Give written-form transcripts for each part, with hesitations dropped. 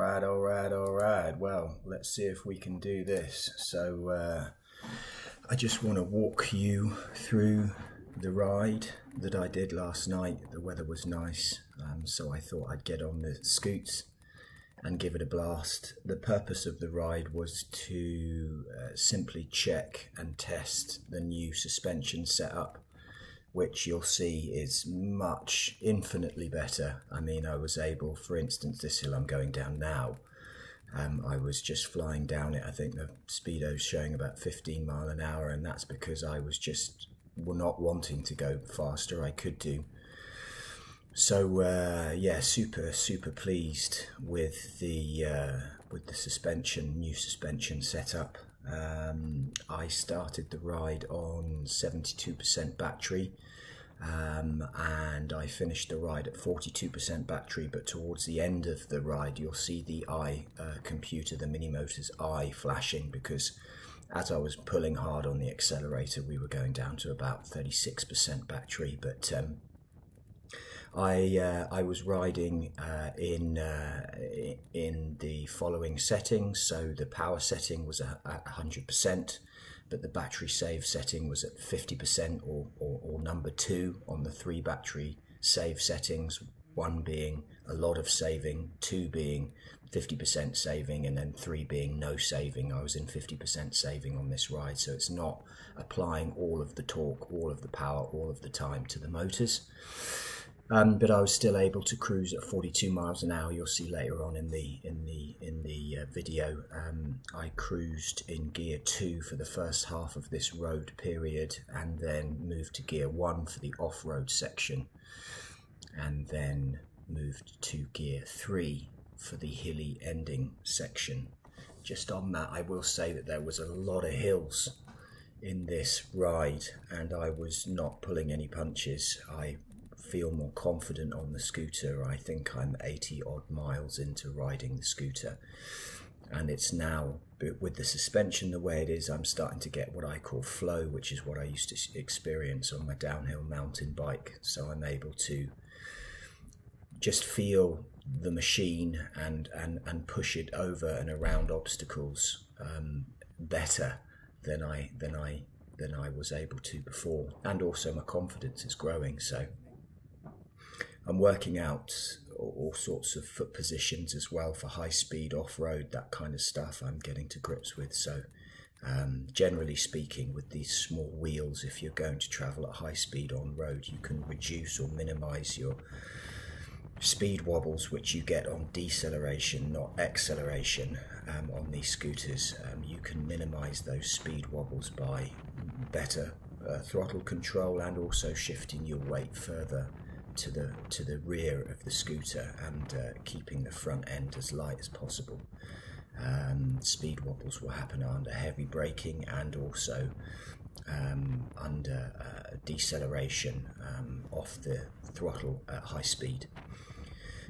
All right. Well, let's see if we can do this. So I just want to walk you through the ride that I did last night. The weather was nice, so I thought I'd get on the scoots and give it a blast. The purpose of the ride was to simply check and test the new suspension setup, which you'll see is infinitely better. I mean, I was able, for instance, this hill I'm going down now, I was just flying down it. I think the speedo's showing about 15 miles an hour, and that's because I was just not wanting to go faster. I could do. So yeah, super pleased with the suspension, new suspension setup. I started the ride on 72% battery, and I finished the ride at 42% battery, but towards the end of the ride you'll see the computer, the mini motor's eye flashing, because as I was pulling hard on the accelerator we were going down to about 36% battery. But I was riding in the following settings. So the power setting was at 100%, but the battery save setting was at 50%, or number 2 on the 3 battery save settings, 1 being a lot of saving, 2 being 50% saving, and then 3 being no saving. I was in 50% saving on this ride, so it's not applying all of the torque, all of the power, all of the time to the motors. But I was still able to cruise at 42 miles an hour. You'll see later on in the video. I cruised in gear 2 for the first half of this road period, and then moved to gear 1 for the off-road section, and then moved to gear 3 for the hilly ending section. Just on that, I will say that there was a lot of hills in this ride, and I was not pulling any punches. I feel more confident on the scooter. I think I'm 80 odd miles into riding the scooter, and it's now, with the suspension the way it is, I'm starting to get what I call flow, which is what I used to experience on my downhill mountain bike. So I'm able to just feel the machine and push it over and around obstacles better than I was able to before, and also my confidence is growing. So I'm working out all sorts of foot positions as well for high speed off-road, that kind of stuff I'm getting to grips with. So generally speaking, with these small wheels, if you're going to travel at high speed on road, you can reduce or minimize your speed wobbles, which you get on deceleration, not acceleration, on these scooters. You can minimize those speed wobbles by better throttle control, and also shifting your weight further to the rear of the scooter, and keeping the front end as light as possible. Speed wobbles will happen under heavy braking, and also under deceleration off the throttle at high speed.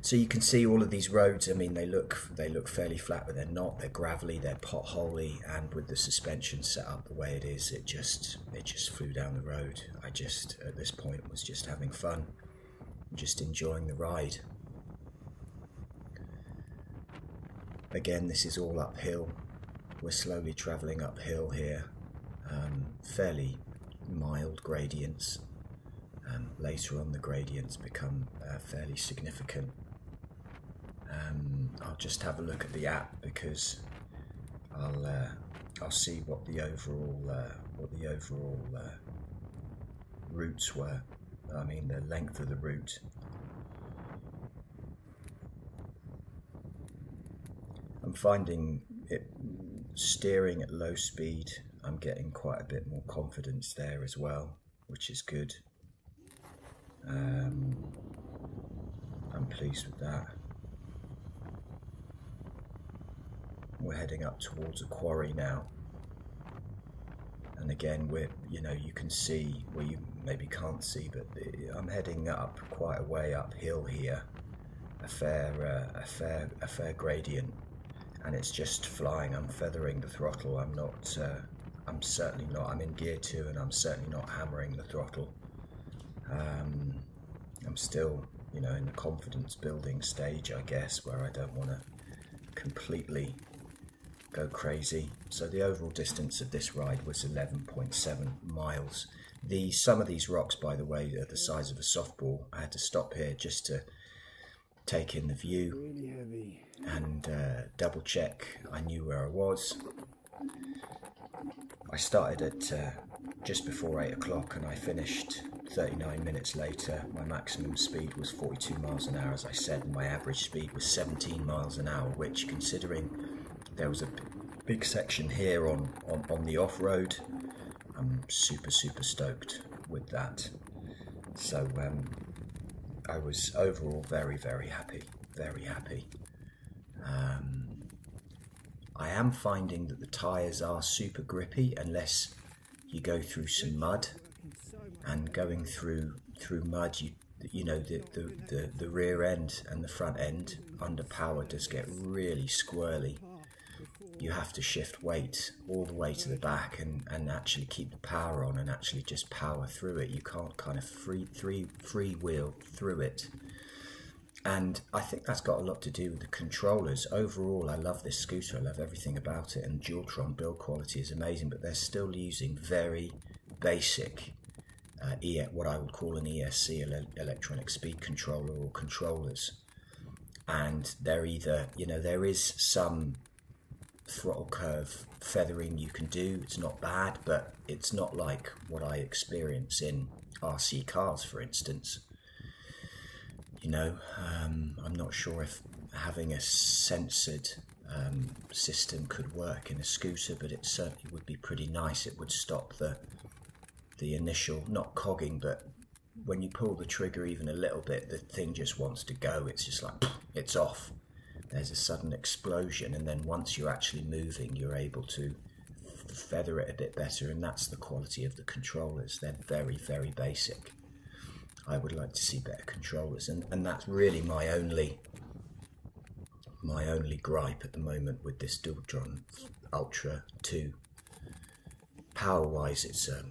So you can see all of these roads. I mean, they look fairly flat, but they're not. They're gravelly, they're potholey, and with the suspension set up the way it is, it just flew down the road. I just, at this point, was just having fun, just enjoying the ride. Again, this is all uphill. We're slowly travelling uphill here. Fairly mild gradients. Later on, the gradients become fairly significant. I'll just have a look at the app, because I'll see what the overall routes were. I mean, the length of the route. I'm finding it steering at low speed. I'm getting quite a bit more confidence there as well, which is good. I'm pleased with that. We're heading up towards a quarry now, and again, you can see, well, you maybe can't see, but I'm heading up quite a way uphill here, a fair gradient, and it's just flying. I'm feathering the throttle. I'm certainly not. I'm in gear 2, and I'm certainly not hammering the throttle. I'm still, in the confidence building stage, I guess, where I don't want to completely go crazy. So the overall distance of this ride was 11.7 miles. Some of these rocks, by the way, are the size of a softball. I had to stop here just to take in the view and double check I knew where I was. I started at just before 8 o'clock and I finished 39 minutes later. My maximum speed was 42 miles an hour, as I said, and my average speed was 17 miles an hour, which, considering there was a big section here on the off-road, I'm super stoked with that. So I was overall very happy, very happy. I am finding that the tyres are super grippy unless you go through some mud, and going through mud, you know, the rear end and the front end under power does get really squirrely. You have to shift weight all the way to the back and actually keep the power on and actually just power through it. You can't kind of freewheel through it. And I think that's got a lot to do with the controllers. Overall, I love this scooter. I love everything about it, and Dualtron build quality is amazing, but they're still using very basic, what I would call an ESC, electronic speed controller, or controllers. And they're either, you know, there is some throttle curve feathering you can do. It's not bad, but it's not like what I experience in RC cars, for instance. You know, I'm not sure if having a censored system could work in a scooter, but it certainly would be pretty nice. It would stop the initial, not cogging, but when you pull the trigger even a little bit, the thing just wants to go. It's just like, it's off. There's a sudden explosion, and then once you're actually moving, you're able to feather it a bit better, and that's the quality of the controllers. They're very basic. I would like to see better controllers, and that's really my only gripe at the moment with this Dualtron Ultra 2. Power-wise, it's a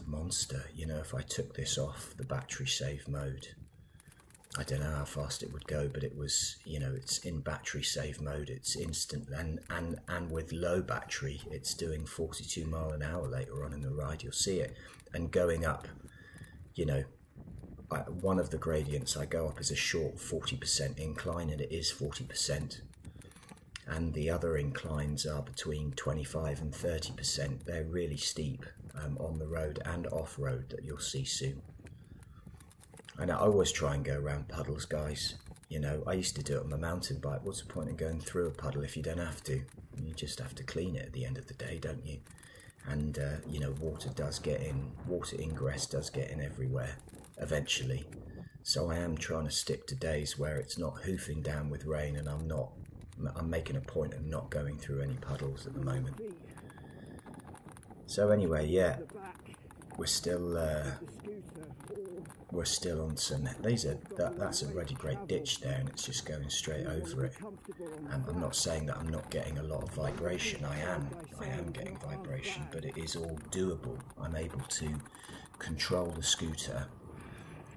monster. You know, if I took this off the battery save mode, I don't know how fast it would go, but it was, you know, it's in battery save mode, it's instant, and with low battery, it's doing 42 miles an hour later on in the ride. You'll see it, and going up, you know, one of the gradients I go up is a short 40% incline, and it is 40%, and the other inclines are between 25 and 30%. They're really steep on the road and off-road, that you'll see soon. And I always try and go around puddles, guys. You know, I used to do it on my mountain bike. What's the point in going through a puddle if you don't have to? You just have to clean it at the end of the day, don't you? And you know, water does get in, water ingress does get in everywhere eventually. So I am trying to stick to days where it's not hoofing down with rain, and I'm making a point of not going through any puddles at the moment. So anyway, yeah, we're still on some. That's a really great ditch there, and it's just going straight over it. I'm not saying that I'm not getting a lot of vibration. I am getting vibration, but it is all doable. I'm able to control the scooter,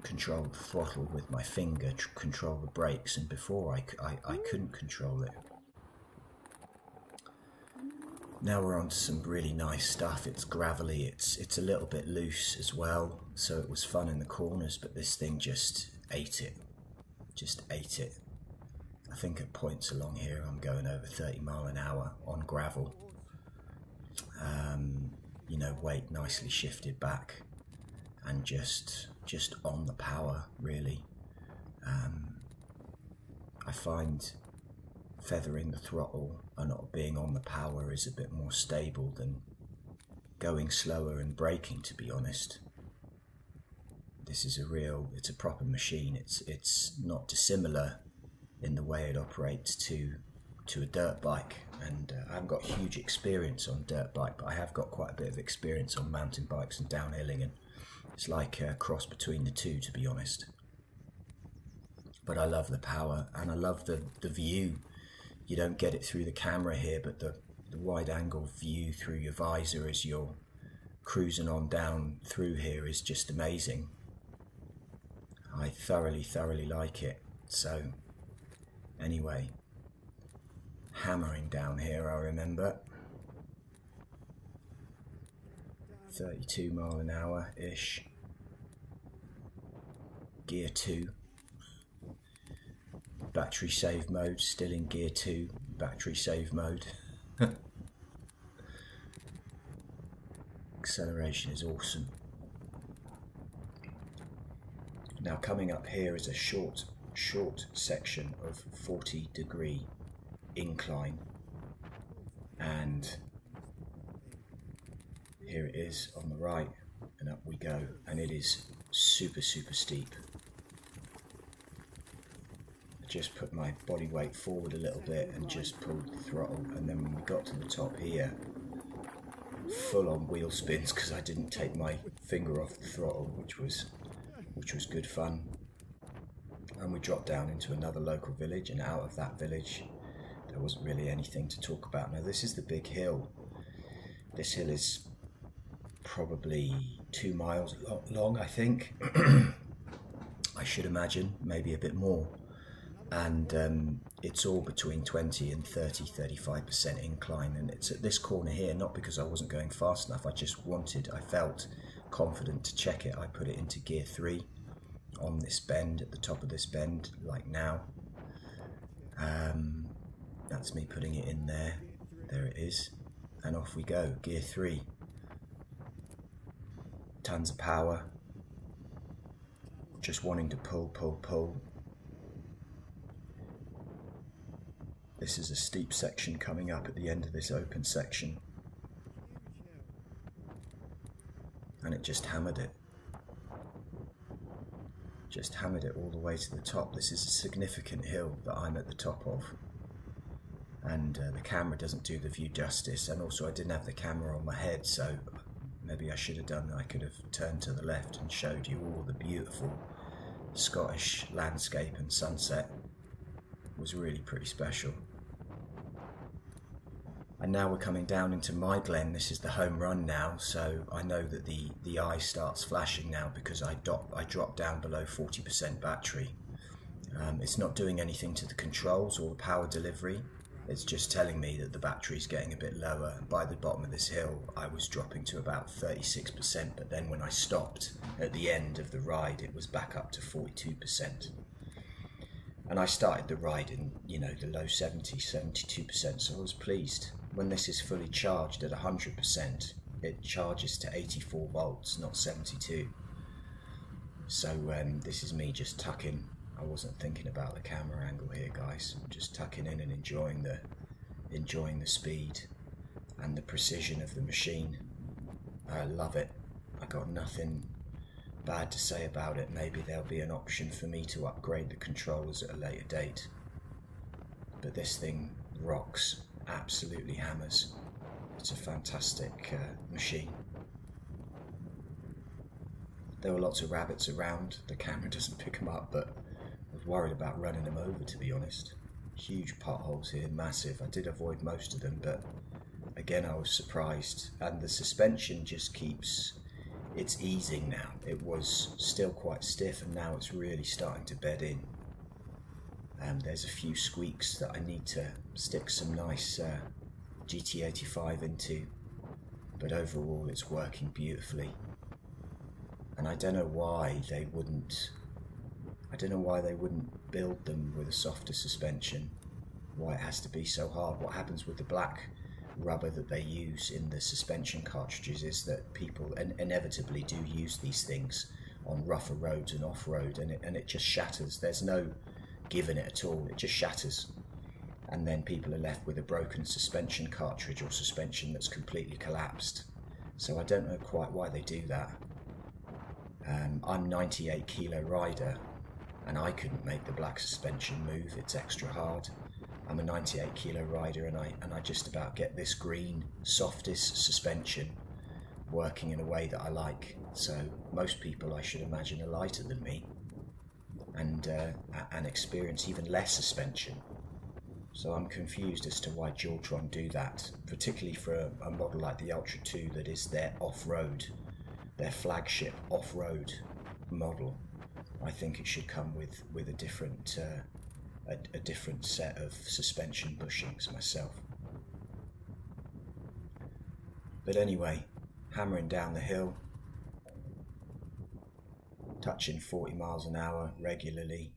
control the throttle with my finger, control the brakes, and before I couldn't control it. Now we're on to some really nice stuff. It's gravelly, it's a little bit loose as well, so it was fun in the corners, but this thing just ate it. I think at points along here I'm going over 30 miles an hour on gravel. You know, weight nicely shifted back, and just on the power, really. I find feathering the throttle and not being on the power is a bit more stable than going slower and braking, to be honest. This is it's a proper machine. It's not dissimilar in the way it operates to a dirt bike, and I haven't got huge experience on dirt bike, but I have got quite a bit of experience on mountain bikes and downhilling, and it's like a cross between the two, to be honest. But I love the power, and I love the view. You don't get it through the camera here, but the wide angle view through your visor as you're cruising on down through here is just amazing. I thoroughly like it. So anyway, hammering down here, I remember. 32 mile an hour ish. Gear 2. Battery save mode, still in gear 2, battery save mode. Acceleration is awesome. Now coming up here is a short section of 40-degree incline, and here it is on the right, and up we go, and it is super steep. I just put my body weight forward a little bit and just pulled the throttle, and then when we got to the top here, full on wheel spins because I didn't take my finger off the throttle, which was good fun. And we dropped down into another local village, and out of that village there wasn't really anything to talk about. Now this is the big hill. This hill is probably 2 miles long, I think. I should imagine, maybe a bit more. And it's all between 20 and 35% incline, and it's at this corner here, not because I wasn't going fast enough, I felt confident to check it. I put it into gear 3 on this bend, at the top of this bend, like now. That's me putting it in there. There it is, and off we go, gear 3. Tons of power, just wanting to pull. This is a steep section coming up at the end of this open section, and it just hammered it. Just hammered it all the way to the top. This is a significant hill that I'm at the top of, and the camera doesn't do the view justice, and also I didn't have the camera on my head, so maybe I should have done that. I could have turned to the left and showed you all the beautiful Scottish landscape and sunset. It was really pretty special. And now we're coming down into my glen. This is the home run now, so I know that the eye starts flashing now because I dropped down below 40% battery. It's not doing anything to the controls or the power delivery. It's just telling me that the battery's getting a bit lower. By the bottom of this hill, I was dropping to about 36%, but then when I stopped at the end of the ride, it was back up to 42%. And I started the ride in, the low 70s, 72%, so I was pleased. When this is fully charged at 100%, it charges to 84 volts, not 72. So this is me just tucking. I wasn't thinking about the camera angle here, guys. I'm just tucking in and enjoying the speed and the precision of the machine. I love it. I got nothing bad to say about it. Maybe there'll be an option for me to upgrade the controllers at a later date. But this thing rocks, absolutely hammers. It's a fantastic machine. There were lots of rabbits around. The camera doesn't pick them up, but I was worried about running them over, to be honest. Huge potholes here, massive. I did avoid most of them, but again I was surprised. And the suspension just keeps, it's easing now. It was still quite stiff, and now it's really starting to bed in. And there's a few squeaks that I need to stick some nice GT85 into, but overall it's working beautifully. And I don't know why they wouldn't build them with a softer suspension. Why it has to be so hard. What happens with the black rubber that they use in the suspension cartridges is that people inevitably do use these things on rougher roads and off-road, and it just shatters. There's no giving it at all. It just shatters, and then people are left with a broken suspension cartridge or suspension that's completely collapsed. So I don't know quite why they do that. I'm 98 kilo rider, and I couldn't make the black suspension move. It's extra hard. I'm a 98 kilo rider, and I just about get this green softest suspension working in a way that I like. So most people, I should imagine, are lighter than me and experience even less suspension. So I'm confused as to why Dualtron do that, particularly for a model like the Ultra 2 that is their off-road, their flagship off-road model. I think it should come with a different a different set of suspension bushings myself. But anyway, hammering down the hill, touching 40 miles an hour regularly,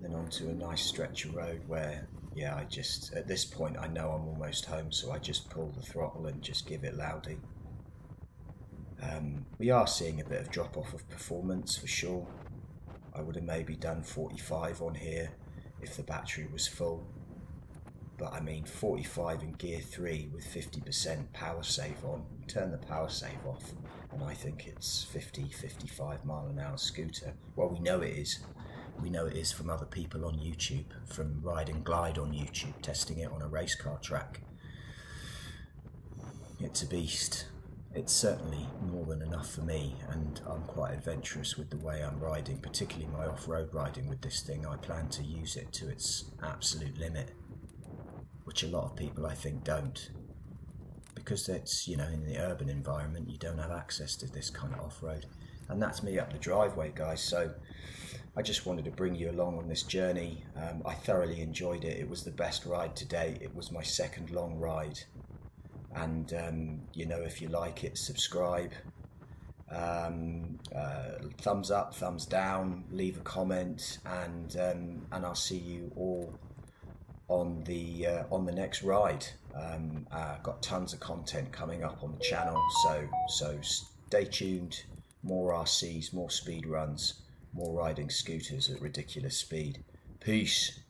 then onto a nice stretch of road where, yeah, I just, at this point I know I'm almost home, so I just pull the throttle and just give it loudly. We are seeing a bit of drop off of performance for sure. I would have maybe done 45 on here if the battery was full. But I mean 45 in gear 3 with 50% power save on. Turn the power save off and I think it's 50-55 mile an hour scooter. Well, we know it is. We know it is from other people on YouTube, from Ride and Glide on YouTube, testing it on a race car track. It's a beast. It's certainly more than enough for me, and I'm quite adventurous with the way I'm riding, particularly my off-road riding with this thing. I plan to use it to its absolute limit, which a lot of people I think don't, because it's, you know, in the urban environment you don't have access to this kind of off-road. And that's me up the driveway, guys. So I just wanted to bring you along on this journey. I thoroughly enjoyed it. It was the best ride to date. It was my second long ride. And you know, if you like it, subscribe, thumbs up, thumbs down, leave a comment, and I'll see you all on the next ride. Got tons of content coming up on the channel, so stay tuned. More RCs, more speed runs, more riding scooters at ridiculous speed. Peace.